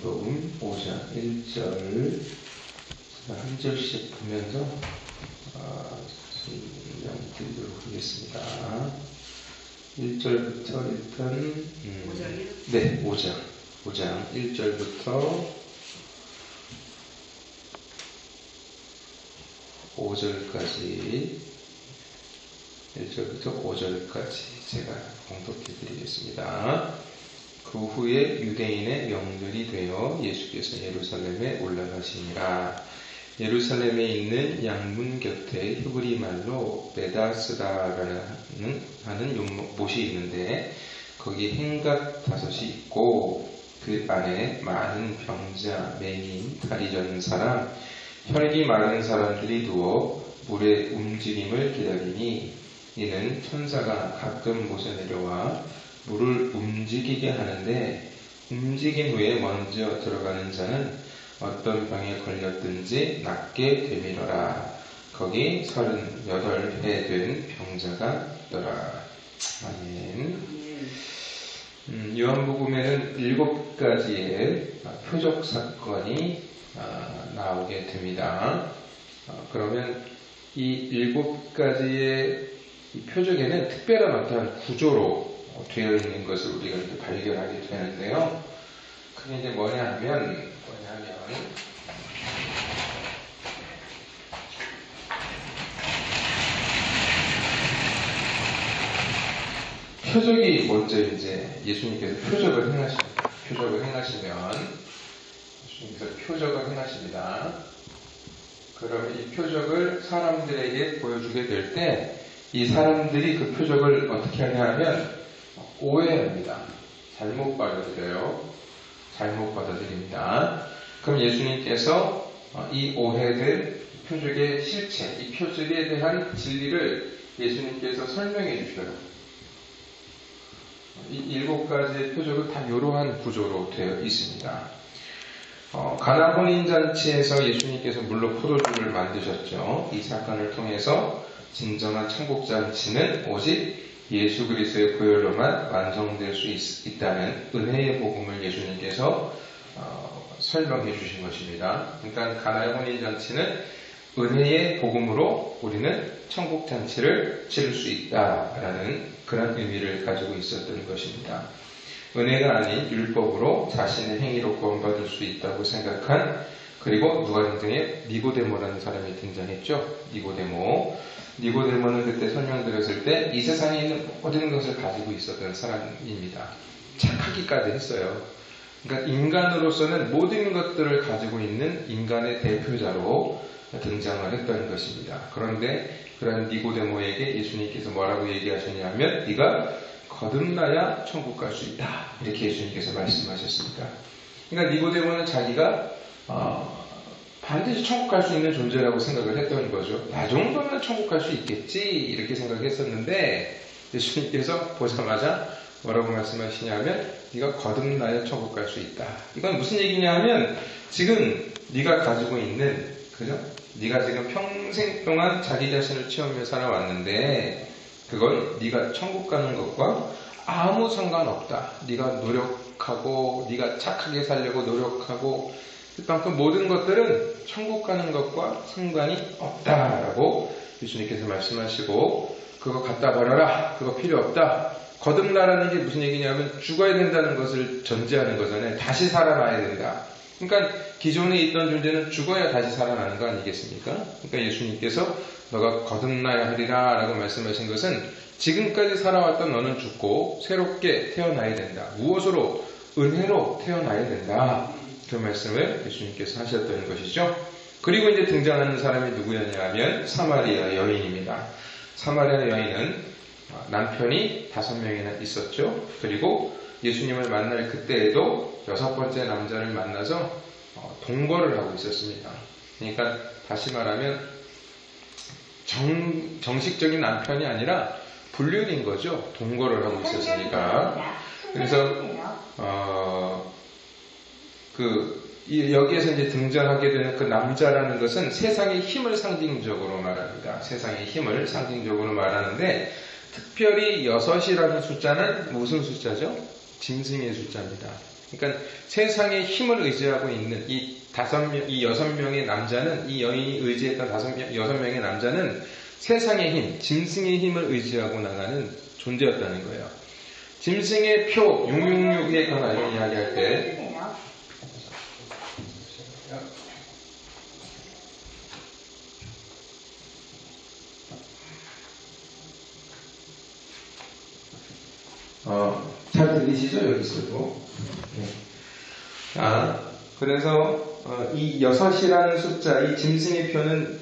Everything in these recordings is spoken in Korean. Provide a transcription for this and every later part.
요한복음 5장 1절 한 절씩 보면서 설명드리도록 하겠습니다. 1절부터 일단 5장 1절부터 5절까지 제가 공독해 드리겠습니다. 그 후에 유대인의 명절이 되어 예수께서 예루살렘에 올라가시니라. 예루살렘에 있는 양문 곁에 히브리 말로 베다스다라는 못이 있는데 거기 행각 5이 있고 그 안에 많은 병자, 맹인, 다리 저는 사람, 혈기 마른 사람들이 누워 물의 움직임을 기다리니 이는 천사가 가끔 못에 내려와 물을 움직이게 하는데 움직인 후에 먼저 들어가는 자는 어떤 병에 걸렸든지 낫게 되밀어라. 거기 38해 된 병자가 있더라. 아멘. 요한복음에는 7가지의 표적 사건이 나오게 됩니다. 그러면 이 7가지의 표적에는 특별한 어떠한 구조로 되어 있는 것을 우리가 이렇게 발견하게 되는데요. 그게 이제 뭐냐면 표적이 먼저 이제 예수님께서 표적을 행하십니다. 그러면 이 표적을 사람들에게 보여주게 될 때 이 사람들이 그 표적을 어떻게 하냐 하면 오해합니다. 잘못 받아들입니다. 그럼 예수님께서 이 오해된 표적의 실체, 이 표적에 대한 진리를 예수님께서 설명해 주셔요. 이 7가지의 표적은 다 이러한 구조로 되어 있습니다. 가나 혼인잔치에서 예수님께서 물로 포도주를 만드셨죠. 이 사건을 통해서 진정한 천국잔치는 오직 예수 그리스도의 보혈로만 완성될 수 있다는 은혜의 복음을 예수님께서 설명해 주신 것입니다. 그러니까 가나의 혼인잔치는 은혜의 복음으로 우리는 천국잔치를 치를 수 있다라는 그런 의미를 가지고 있었던 것입니다. 은혜가 아닌 율법으로 자신의 행위로 구원받을 수 있다고 생각한, 그리고 누가복음에 니고데모라는 사람이 등장했죠. 니고데모는 그때 설명드렸을 때 이 세상에 있는 모든 것을 가지고 있었던 사람입니다. 착하기까지 했어요. 그러니까 인간으로서는 모든 것들을 가지고 있는 인간의 대표자로 등장을 했던 것입니다. 그런데 그런 니고데모에게 예수님께서 뭐라고 얘기하셨냐면 네가 거듭나야 천국 갈 수 있다. 이렇게 예수님께서 말씀하셨습니다. 그러니까 니고데모는 자기가 반드시 천국 갈 수 있는 존재라고 생각을 했던 거죠. 나 정도면 천국 갈 수 있겠지 이렇게 생각했었는데 예수님께서 보자마자 뭐라고 말씀하시냐면 네가 거듭나야 천국 갈 수 있다. 이건 무슨 얘기냐면 지금 네가 가지고 있는, 그죠? 네가 지금 평생 동안 자기 자신을 채우며 살아왔는데 그걸 네가 천국 가는 것과 아무 상관없다. 네가 노력하고 네가 착하게 살려고 노력하고 그 모든 것들은 천국 가는 것과 상관이 없다라고 예수님께서 말씀하시고 그거 갖다 버려라. 그거 필요 없다. 거듭나라는 게 무슨 얘기냐면 죽어야 된다는 것을 전제하는 거잖아요. 다시 살아나야 된다. 그러니까 기존에 있던 존재는 죽어야 다시 살아나는 거 아니겠습니까? 그러니까 예수님께서 너가 거듭나야 하리라 라고 말씀하신 것은 지금까지 살아왔던 너는 죽고 새롭게 태어나야 된다. 무엇으로? 은혜로 태어나야 된다. 그 말씀을 예수님께서 하셨던 것이죠. 그리고 이제 등장하는 사람이 누구였냐 하면 사마리아 여인입니다. 사마리아 여인은 남편이 5명이나 있었죠. 그리고 예수님을 만날 그때에도 6번째 남자를 만나서 동거를 하고 있었습니다. 그러니까 다시 말하면 정식적인 남편이 아니라 불륜인 거죠. 동거를 하고 있었으니까. 그래서 여기에서 이제 등장하게 되는 그 남자라는 것은 세상의 힘을 상징적으로 말합니다. 세상의 힘을 상징적으로 말하는데 특별히 6이라는 숫자는 무슨 숫자죠? 짐승의 숫자입니다. 그러니까 세상의 힘을 의지하고 있는 이 6명의 남자는, 이 여인이 의지했던 6명의 남자는 세상의 힘, 짐승의 힘을 의지하고 나가는 존재였다는 거예요. 짐승의 표 666에 관하여 이야기할 때 잘 들리시죠? 여기서도. 네. 그래서 이 6이라는 숫자, 이 짐승의 표는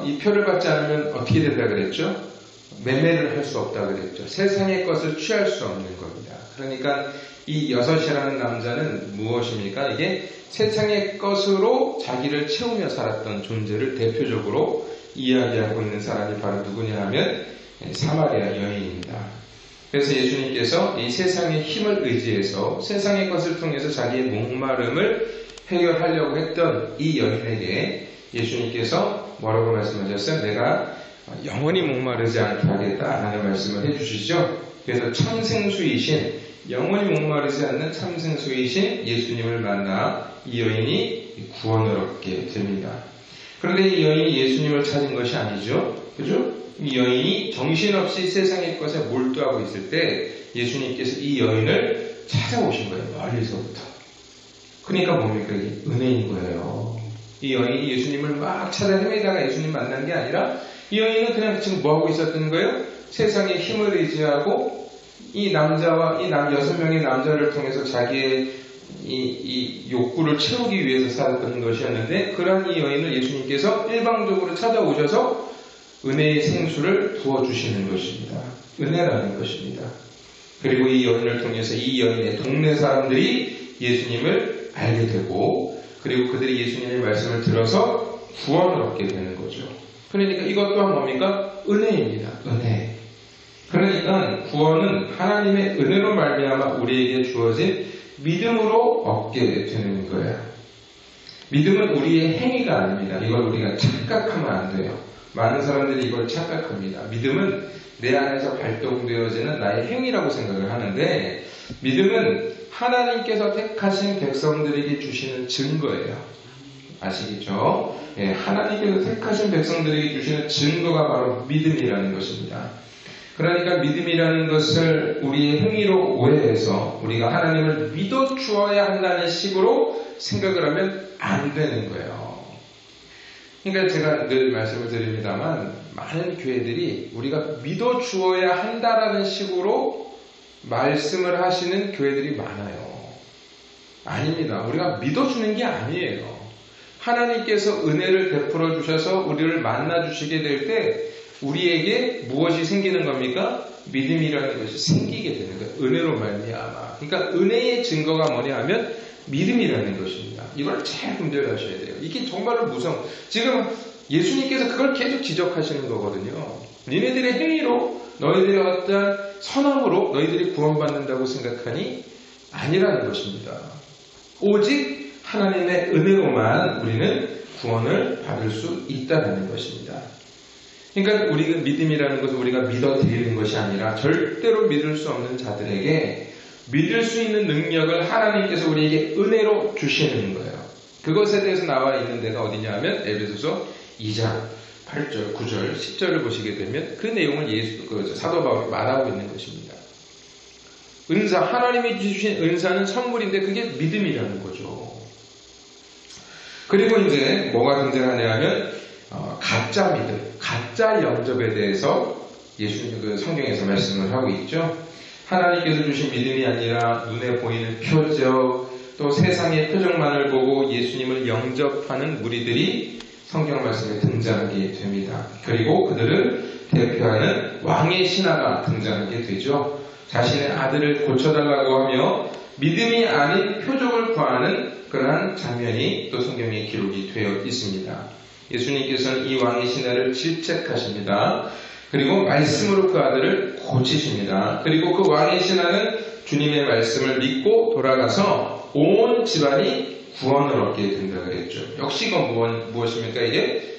이 표를 받지 않으면 어떻게 된다 그랬죠? 매매를 할 수 없다 그랬죠. 세상의 것을 취할 수 없는 겁니다. 그러니까 이 6이라는 남자는 무엇입니까? 이게 세상의 것으로 자기를 채우며 살았던 존재를 대표적으로 이야기하고 있는 사람이 바로 누구냐 하면 사마리아 여인입니다. 그래서 예수님께서 이 세상의 힘을 의지해서 세상의 것을 통해서 자기의 목마름을 해결하려고 했던 이 여인에게 예수님께서 뭐라고 말씀하셨어요? 내가 영원히 목마르지 않게 하겠다라는 말씀을 해주시죠. 그래서 참생수이신, 영원히 목마르지 않는 참생수이신 예수님을 만나 이 여인이 구원을 얻게 됩니다. 그런데 이 여인이 예수님을 찾은 것이 아니죠. 그죠? 이 여인이 정신없이 세상의 것에 몰두하고 있을 때 예수님께서 이 여인을 찾아오신 거예요. 멀리서부터. 그러니까 뭡니까? 이게 은혜인 거예요. 이 여인이 예수님을 막 찾아 헤매다가 예수님 만난 게 아니라 이 여인은 그냥 지금 뭐하고 있었던 거예요? 세상의 힘을 의지하고 이 남자와 이 6명의 남자를 통해서 자기의 이 욕구를 채우기 위해서 살았던 것이었는데, 그러한 이 여인을 예수님께서 일방적으로 찾아오셔서 은혜의 생수를 부어주시는 것입니다. 은혜라는 것입니다. 그리고 이 여인을 통해서 이 여인의 동네 사람들이 예수님을 알게 되고, 그리고 그들이 예수님의 말씀을 들어서 구원을 얻게 되는 거죠. 그러니까 이것 또한 뭡니까? 은혜입니다. 은혜. 그러니까 구원은 하나님의 은혜로 말미암아 우리에게 주어진 믿음으로 얻게 되는 거예요. 믿음은 우리의 행위가 아닙니다. 이걸 우리가 착각하면 안 돼요. 많은 사람들이 이걸 착각합니다. 믿음은 내 안에서 발동되어지는 나의 행위라고 생각을 하는데, 믿음은 하나님께서 택하신 백성들에게 주시는 증거예요. 아시겠죠? 예, 하나님께서 택하신 백성들에게 주시는 증거가 바로 믿음이라는 것입니다. 그러니까 믿음이라는 것을 우리의 행위로 오해해서 우리가 하나님을 믿어 주어야 한다는 식으로 생각을 하면 안 되는 거예요. 그러니까 제가 늘 말씀을 드립니다만, 많은 교회들이 우리가 믿어 주어야 한다라는 식으로 말씀을 하시는 교회들이 많아요. 아닙니다. 우리가 믿어주는 게 아니에요. 하나님께서 은혜를 베풀어 주셔서 우리를 만나 주시게 될 때 우리에게 무엇이 생기는 겁니까? 믿음이라는 것이 생기게 되는 거예요. 은혜로 말미암아. 그러니까 은혜의 증거가 뭐냐 하면 믿음이라는 것입니다. 이걸 잘 분별하셔야 돼요. 이게 정말로 무서워. 지금 예수님께서 그걸 계속 지적하시는 거거든요. 니네들의 행위로, 너희들의 어떤 선함으로 너희들이 구원받는다고 생각하니 아니라는 것입니다. 오직 하나님의 은혜로만 우리는 구원을 받을 수 있다는 것입니다. 그러니까 우리가 믿음이라는 것은 우리가 믿어 드리는 것이 아니라 절대로 믿을 수 없는 자들에게 믿을 수 있는 능력을 하나님께서 우리에게 은혜로 주시는 거예요. 그것에 대해서 나와 있는 데가 어디냐 하면 에베소서 2장 8절, 9절, 10절을 보시게 되면 그 내용을 사도 바울이 말하고 있는 것입니다. 은사, 하나님이 주신 은사는 선물인데 그게 믿음이라는 거죠. 그리고 이제 뭐가 등장하냐 하면 가짜 믿음, 가짜 영접에 대해서 예수님 성경에서 말씀을 하고 있죠. 하나님께서 주신 믿음이 아니라 눈에 보이는 표적, 또 세상의 표적만을 보고 예수님을 영접하는 무리들이 성경 말씀에 등장하게 됩니다. 그리고 그들을 대표하는 왕의 신하가 등장하게 되죠. 자신의 아들을 고쳐달라고 하며 믿음이 아닌 표적을 구하는 그러한 장면이 또 성경에 기록이 되어 있습니다. 예수님께서는 이 왕의 신하를 질책하십니다. 그리고 말씀으로 그 아들을 고치십니다. 그리고 그 왕의 신하는 주님의 말씀을 믿고 돌아가서 온 집안이 구원을 얻게 된다 그랬죠. 역시 이건 무엇입니까? 이게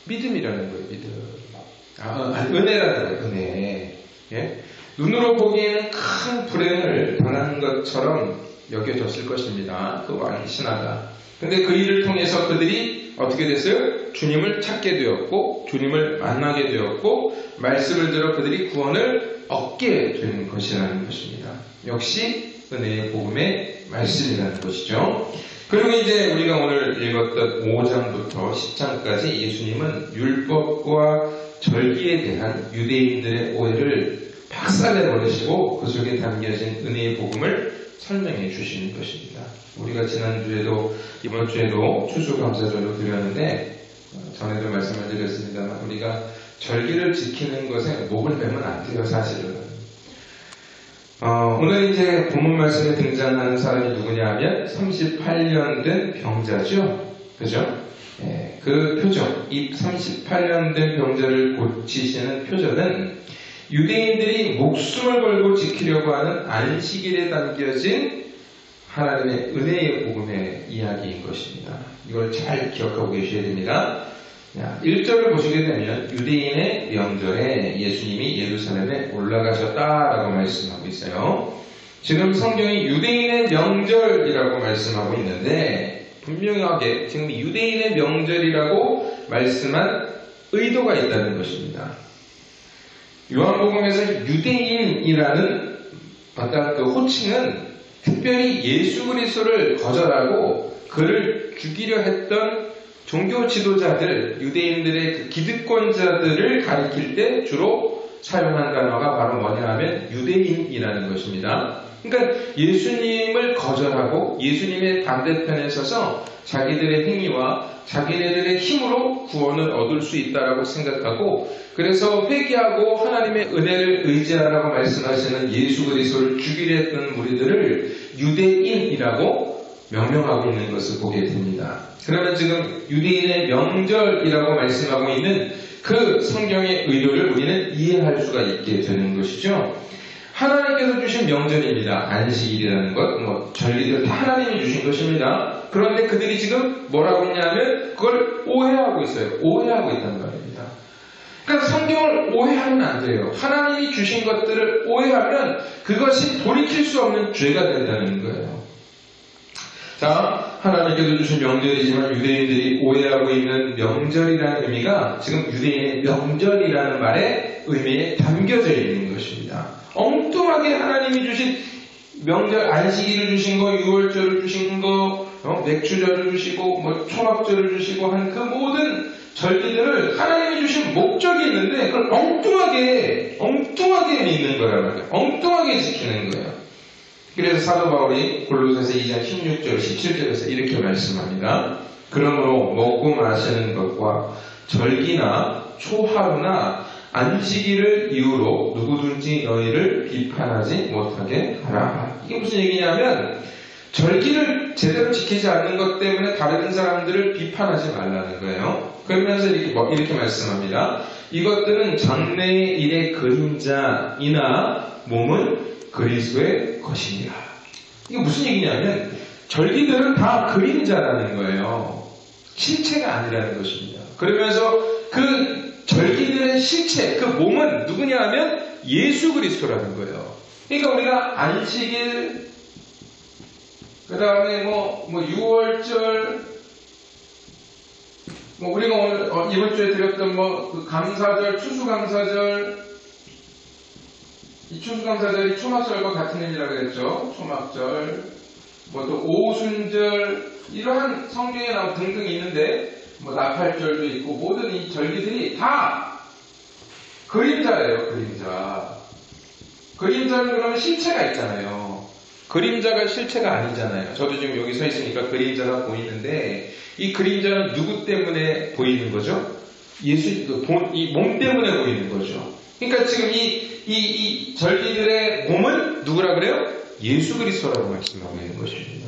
믿음이라는 거예요. 믿음. 은혜라는 거예요. 은혜. 예? 눈으로 보기에는 큰 불행을 당한 것처럼 여겨졌을 것입니다. 그 왕이 신하가. 근데 그 일을 통해서 그들이 어떻게 됐어요? 주님을 찾게 되었고 주님을 만나게 되었고 말씀을 들어 그들이 구원을 얻게 된 것이라는 것입니다. 역시 은혜의 복음의 말씀이라는 것이죠. 그리고 이제 우리가 오늘 읽었던 5장부터 10장까지 예수님은 율법과 절기에 대한 유대인들의 오해를 박살내버리시고 그 속에 담겨진 은혜의 복음을 설명해 주시는 것입니다. 우리가 지난주에도 이번 주에도 추수감사절로 드렸는데 전에도 말씀을 드렸습니다만 우리가 절기를 지키는 것에 목을 매면 안 돼요. 사실은. 오늘 이제 본문 말씀에 등장하는 사람이 누구냐 하면 38년 된 병자죠. 그죠? 예, 그 표적, 이 38년 된 병자를 고치시는 표적은 유대인들이 목숨을 걸고 지키려고 하는 안식일에 담겨진 하나님의 은혜의 복음의 이야기인 것입니다. 이걸 잘 기억하고 계셔야 됩니다. 1절을 보시게 되면 유대인의 명절에 예수님이 예루살렘에 올라가셨다라고 말씀하고 있어요. 지금 성경이 유대인의 명절이라고 말씀하고 있는데 분명하게 지금 유대인의 명절이라고 말씀한 의도가 있다는 것입니다. 요한복음에서 유대인이라는 어떤 그 호칭은 특별히 예수 그리스도를 거절하고 그를 죽이려 했던 종교 지도자들, 유대인들의 그 기득권자들을 가리킬 때 주로 사용한 단어가 바로 뭐냐 하면 유대인이라는 것입니다. 그러니까 예수님을 거절하고 예수님의 반대편에 서서 자기들의 행위와 자기네들의 힘으로 구원을 얻을 수 있다라고 생각하고 그래서 회개하고 하나님의 은혜를 의지하라고 말씀하시는 예수 그리스도를 죽이려 했던 무리들을 유대인이라고 명명하고 있는 것을 보게 됩니다. 그러면 지금 유대인의 명절이라고 말씀하고 있는 그 성경의 의도를 우리는 이해할 수가 있게 되는 것이죠. 하나님께서 주신 명절입니다. 안식일이라는 것, 절기들 다 하나님이 주신 것입니다. 그런데 그들이 지금 뭐라고 했냐면 그걸 오해하고 있어요. 오해하고 있단 말입니다. 그러니까 성경을 오해하면 안 돼요. 하나님이 주신 것들을 오해하면 그것이 돌이킬 수 없는 죄가 된다는 거예요. 자, 하나님께서 주신 명절이지만 유대인들이 오해하고 있는 명절이라는 의미가 지금 유대인의 명절이라는 말의 의미에 담겨져 있는 것입니다. 엉뚱하게 하나님이 주신 명절 안식일을 주신 거, 유월절을 주신 거, 맥주절을 주시고 초막절을 주시고 한 그 모든 절기들을 하나님이 주신 목적이 있는데 그걸 엉뚱하게 믿는 거란 말이에요. 엉뚱하게 지키는 거예요. 그래서 사도 바울이 골로새서 2장 16절 17절에서 이렇게 말씀합니다. 그러므로 먹고 마시는 것과 절기나 초하루나 안식일을 이유로 누구든지 너희를 비판하지 못하게 하라. 이게 무슨 얘기냐면 절기를 제대로 지키지 않는 것 때문에 다른 사람들을 비판하지 말라는 거예요. 그러면서 이렇게 말씀합니다. 이것들은 장래의 일의 그림자이나 몸은 그리스도의 것이니라. 이게 무슨 얘기냐면 절기들은 다 그림자라는 거예요. 실체가 아니라는 것입니다. 그러면서 그 절기들의 실체, 그 몸은 누구냐 하면 예수 그리스도라는 거예요. 그러니까 우리가 안식일, 그 다음에 유월절, 우리가 오늘 이번 주에 드렸던 그 감사절, 추수감사절, 이 추수감사절이 초막절과 같은 의미라고 했죠. 초막절, 또 오순절, 이러한 성경에 나온 등등 있는데, 나팔절도 있고, 모든 이 절기들이 다 그림자예요, 그림자. 그림자는 그러면 실체가 있잖아요. 그림자가 실체가 아니잖아요. 저도 지금 여기 서 있으니까 그림자가 보이는데, 이 그림자는 누구 때문에 보이는 거죠? 이 몸 때문에 보이는 거죠. 그러니까 지금 이 절기들의 몸은 누구라 그래요? 예수 그리스도라고 말씀하고 있는 것입니다.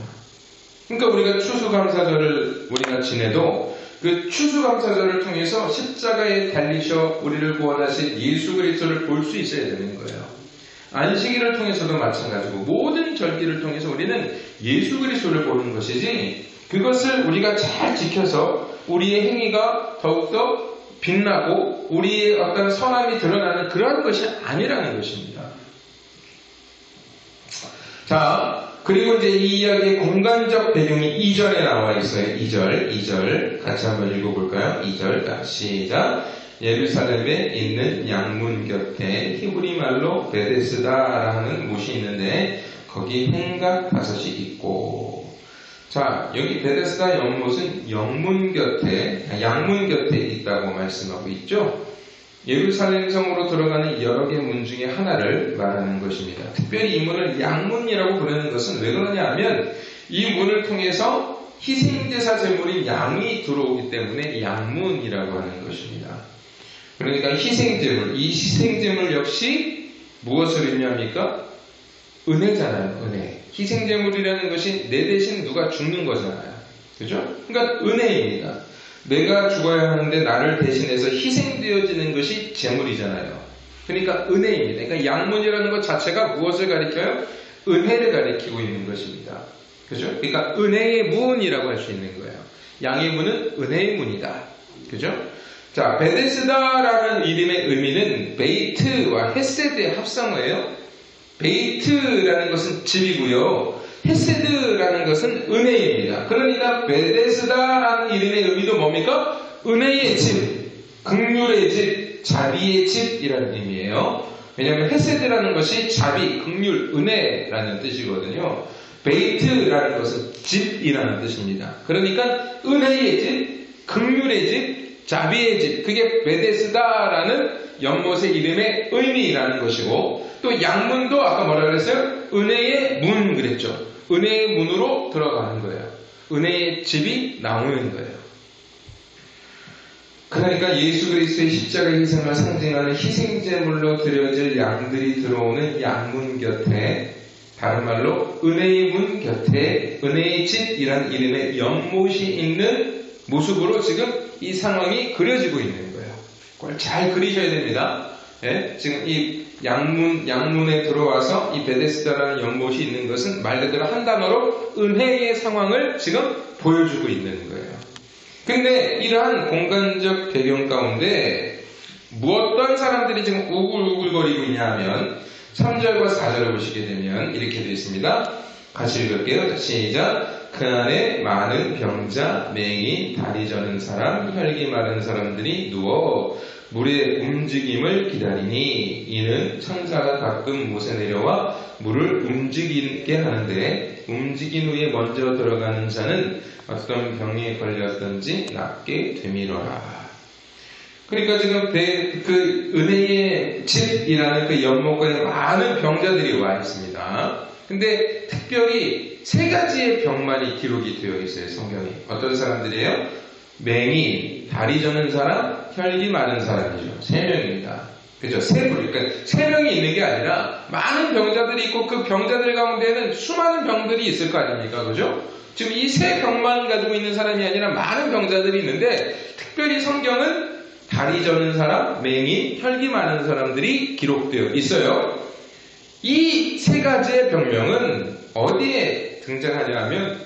그러니까 우리가 추수감사절을 우리가 지내도 그 추수감사절을 통해서 십자가에 달리셔 우리를 구원하신 예수 그리스도를 볼 수 있어야 되는 거예요. 안식일을 통해서도 마찬가지고 모든 절기를 통해서 우리는 예수 그리스도를 보는 것이지 그것을 우리가 잘 지켜서 우리의 행위가 더욱더 빛나고 우리의 어떤 선함이 드러나는 그러한 것이 아니라는 것입니다. 자, 그리고 이제 이 이야기의 공간적 배경이 2절에 나와 있어요. 2절 같이 한번 읽어볼까요? 2절 시작. 예루살렘에 있는 양문 곁에 히브리 말로 베데스다라는 못이 있는데 거기 행각 5이 있고. 자, 여기 베데스다 연못은 양문 곁에 있다고 말씀하고 있죠. 예루살렘 성으로 들어가는 여러 개의 문 중에 하나를 말하는 것입니다. 특별히 이 문을 양문이라고 부르는 것은 왜 그러냐 하면 이 문을 통해서 희생제사 제물인 양이 들어오기 때문에 양문이라고 하는 것입니다. 그러니까 희생제물, 이 희생제물 역시 무엇을 의미합니까? 은혜잖아요. 은혜. 희생제물이라는 것이 내 대신 누가 죽는 거잖아요. 그죠? 그러니까 은혜입니다. 내가 죽어야 하는데 나를 대신해서 희생되어지는 것이 제물이잖아요. 그러니까 은혜입니다. 그러니까 양문이라는 것 자체가 무엇을 가리켜요? 은혜를 가리키고 있는 것입니다. 그죠? 그러니까 은혜의 문이라고 할 수 있는 거예요. 양의 문은 은혜의 문이다. 그죠? 자, 베데스다라는 이름의 의미는 베이트와 헤세드의 합성어예요. 베이트라는 것은 집이고요. 헤세드라는 것은 은혜입니다. 그러니까 베데스다라는 이름의 의미도 뭡니까? 은혜의 집, 긍휼의 집, 자비의 집이라는 의미예요. 왜냐하면 헤세드라는 것이 자비, 긍휼, 은혜라는 뜻이거든요. 베이트라는 것은 집이라는 뜻입니다. 그러니까 은혜의 집, 긍휼의 집, 자비의 집, 그게 베데스다라는 연못의 이름의 의미라는 것이고, 또 양문도 아까 뭐라 그랬어요? 은혜의 문 그랬죠. 은혜의 문으로 들어가는 거예요. 은혜의 집이 나오는 거예요. 그러니까 예수 그리스도의 십자가 희생을 상징하는 희생제물로 드려질 양들이 들어오는 양문 곁에, 다른 말로 은혜의 문 곁에 은혜의 집이란 이름의 연못이 있는 모습으로 지금 이 상황이 그려지고 있는 거예요. 그걸 잘 그리셔야 됩니다. 예? 지금 이 양문에 들어와서 이 베데스다라는 연못이 있는 것은 말 그대로 한 단어로 은혜의 상황을 지금 보여주고 있는 거예요. 근데 이러한 공간적 배경 가운데 어떤 사람들이 지금 우글우글거리고 있냐 하면 3절과 4절을 보시게 되면 이렇게 되어 있습니다. 같이 읽을게요. 시작. 그 안에 많은 병자, 맹인, 다리 저는 사람, 혈기 마른 사람들이 누워 물의 움직임을 기다리니 이는 천사가 가끔 못에 내려와 물을 움직이게 하는데 움직인 후에 먼저 들어가는 자는 어떤 병에 걸렸든지 낫게 되미로라. 그러니까 지금 그 은혜의 집이라는 그 연못에 많은 병자들이 와 있습니다. 근데 특별히 3가지의 병만이 기록이 되어 있어요, 성경에. 어떤 사람들이에요? 맹인, 다리 저는 사람, 혈기 많은 사람이죠. 3명입니다. 그죠? 3분. 그러니까 3명이 있는 게 아니라 많은 병자들이 있고 그 병자들 가운데는 수많은 병들이 있을 거 아닙니까? 그죠? 지금 이 3병만 가지고 있는 사람이 아니라 많은 병자들이 있는데 특별히 성경은 다리 저는 사람, 맹인, 혈기 많은 사람들이 기록되어 있어요. 이 3가지의 병명은 어디에 등장하냐 하면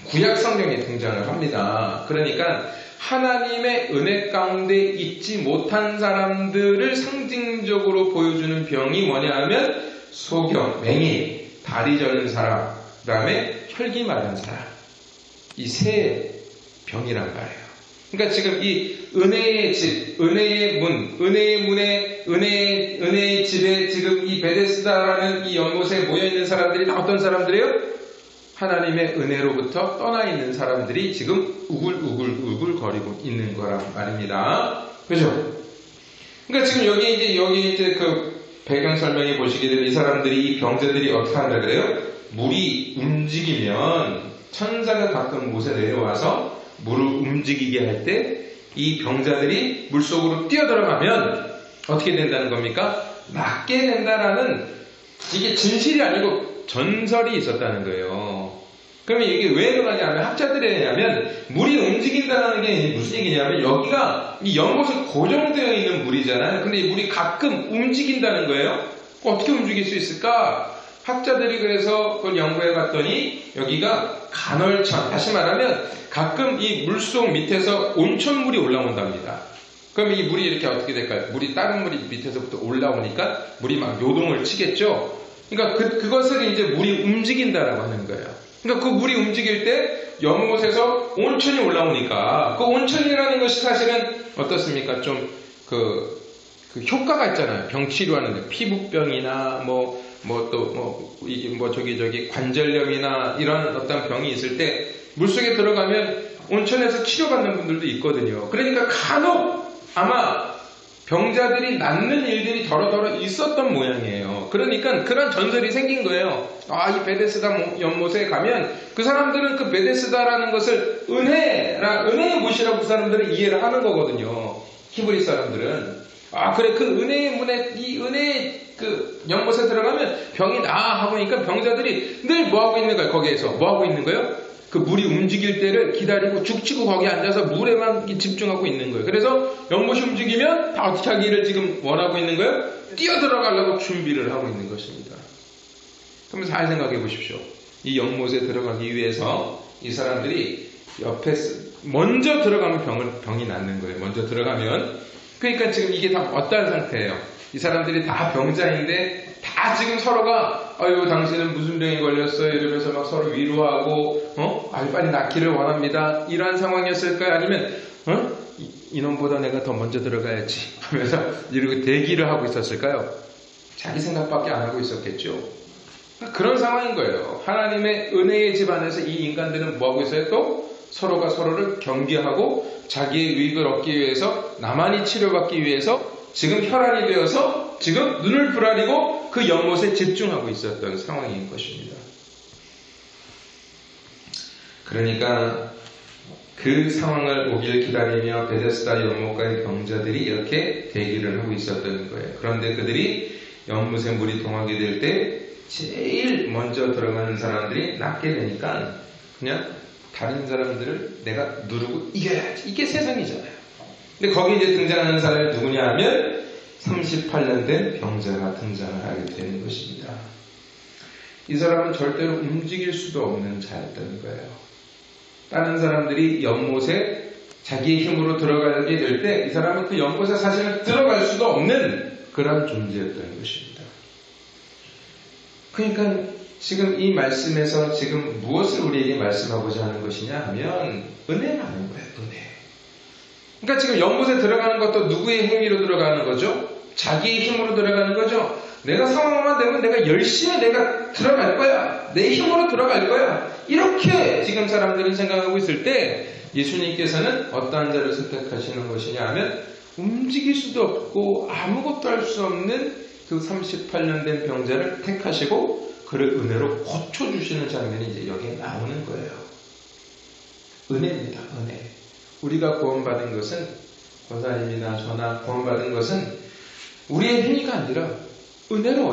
구약 성경에 등장을 합니다. 그러니까 하나님의 은혜 가운데 있지 못한 사람들을 상징적으로 보여주는 병이 뭐냐 하면 소경, 맹인, 다리 저는 사람, 그 다음에 혈기 마른 사람. 이 3병이란 말이에요. 그러니까 지금 이 은혜의 집, 은혜의 문, 은혜의 문에, 은혜의 집에 지금 이 베데스다라는 이 연못에 모여있는 사람들이 다 어떤 사람들이에요? 하나님의 은혜로부터 떠나 있는 사람들이 지금 우글우글 거리고 있는 거란 말입니다. 그죠? 그러니까 지금 여기 이제 그 배경 설명해 보시게 되면 이 사람들이, 이 병자들이 어떻게 한다 그래요? 물이 움직이면 천사가 가끔 못에 내려와서 물을 움직이게 할 때 이 병자들이 물속으로 뛰어들어가면 어떻게 된다는 겁니까? 낫게 된다라는, 이게 진실이 아니고 전설이 있었다는 거예요. 그러면 이게 왜 그러냐면, 학자들이 하냐면 물이 움직인다는 게 무슨 얘기냐면 여기가 이 연못에 고정되어 있는 물이잖아요. 근데 이 물이 가끔 움직인다는 거예요. 어떻게 움직일 수 있을까? 학자들이 그래서 그걸 연구해 봤더니 여기가 간헐천, 다시 말하면 가끔 이 물속 밑에서 온천물이 올라온답니다. 그러면 이 물이 이렇게 어떻게 될까요? 물이 다른 물이 밑에서부터 올라오니까 물이 막 요동을 치겠죠? 그러니까 그것을 이제 물이 움직인다라고 하는 거예요. 그러니까 그 물이 움직일 때 연못에서 온천이 올라오니까 그 온천이라는 것이 사실은 어떻습니까? 좀 그 효과가 있잖아요. 병 치료하는데 피부병이나 관절염이나 이런 어떤 병이 있을 때 물속에 들어가면 온천에서 치료받는 분들도 있거든요. 그러니까 간혹 아마 병자들이 낫는 일들이 더러더러 있었던 모양이에요. 그러니까 그런 전설이 생긴 거예요. 이 베데스다 연못에 가면 그 사람들은 그 베데스다라는 것을 은혜의 못이라고 그 사람들은 이해를 하는 거거든요. 히브리 사람들은. 그래, 그 은혜의 문에, 이 은혜의 그 연못에 들어가면 병이 하고 하니까 병자들이 늘 뭐하고 있는 거예요, 거기에서? 뭐하고 있는 거예요? 그 물이 움직일 때를 기다리고 죽치고 거기 앉아서 물에만 집중하고 있는 거예요. 그래서 연못이 움직이면 다 어떻게 하기를 지금 원하고 있는 거예요? 뛰어들어가려고 준비를 하고 있는 것입니다. 그럼 잘 생각해 보십시오. 이 연못에 들어가기 위해서 이 사람들이 옆에 먼저 들어가면 병이 낫는 거예요. 먼저 들어가면. 그러니까 지금 이게 다 어떠한 상태예요? 이 사람들이 다 병자인데 다 지금 서로가 당신은 무슨 병에 걸렸어요? 이러면서 막 서로 위로하고 빨리 낫기를 원합니다. 이러한 상황이었을까요? 아니면 이놈보다 내가 더 먼저 들어가야지 하면서 이렇게 대기를 하고 있었을까요? 자기 생각밖에 안 하고 있었겠죠. 그런 상황인 거예요. 하나님의 은혜의 집 안에서 이 인간들은 뭐하고 있어요? 또 서로가 서로를 경계하고 자기의 유익을 얻기 위해서 나만이 치료받기 위해서 지금 혈안이 되어서 지금 눈을 부라리고 그 연못에 집중하고 있었던 상황인 것입니다. 그러니까 그 상황을 오길 기다리며 베데스다 연못가의 병자들이 이렇게 대기를 하고 있었던 거예요. 그런데 그들이 연못에 물이 동하게 될 때 제일 먼저 들어가는 사람들이 낫게 되니까 그냥 다른 사람들을 내가 누르고 이겨야지. 이게 세상이잖아요. 근데 거기 이제 등장하는 사람이 누구냐 하면 38년 된 병자가 등장을 하게 되는 것입니다. 이 사람은 절대로 움직일 수도 없는 자였던 거예요. 다른 사람들이 연못에 자기의 힘으로 들어가게 될 때 이 사람은 그 연못에 사실은 들어갈 수도 없는 그런 존재였던 것입니다. 그러니까 지금 이 말씀에서 지금 무엇을 우리에게 말씀하고자 하는 것이냐 하면 은혜라는 거예요. 은혜. 그러니까 지금 연못에 들어가는 것도 누구의 행위로 들어가는 거죠? 자기의 힘으로 들어가는 거죠. 내가 상황만 되면 내가 열심히 내가 들어갈 거야. 내 힘으로 들어갈 거야. 이렇게 지금 사람들은 생각하고 있을 때 예수님께서는 어떠한 자를 선택하시는 것이냐 하면 움직일 수도 없고 아무것도 할 수 없는 그 38년 된 병자를 택하시고 그를 은혜로 고쳐주시는 장면이 이제 여기에 나오는 거예요. 은혜입니다. 은혜. 우리가 구원받은 것은 권사님이나 저나 구원받은 것은 우리의 행위가 아니라 은혜로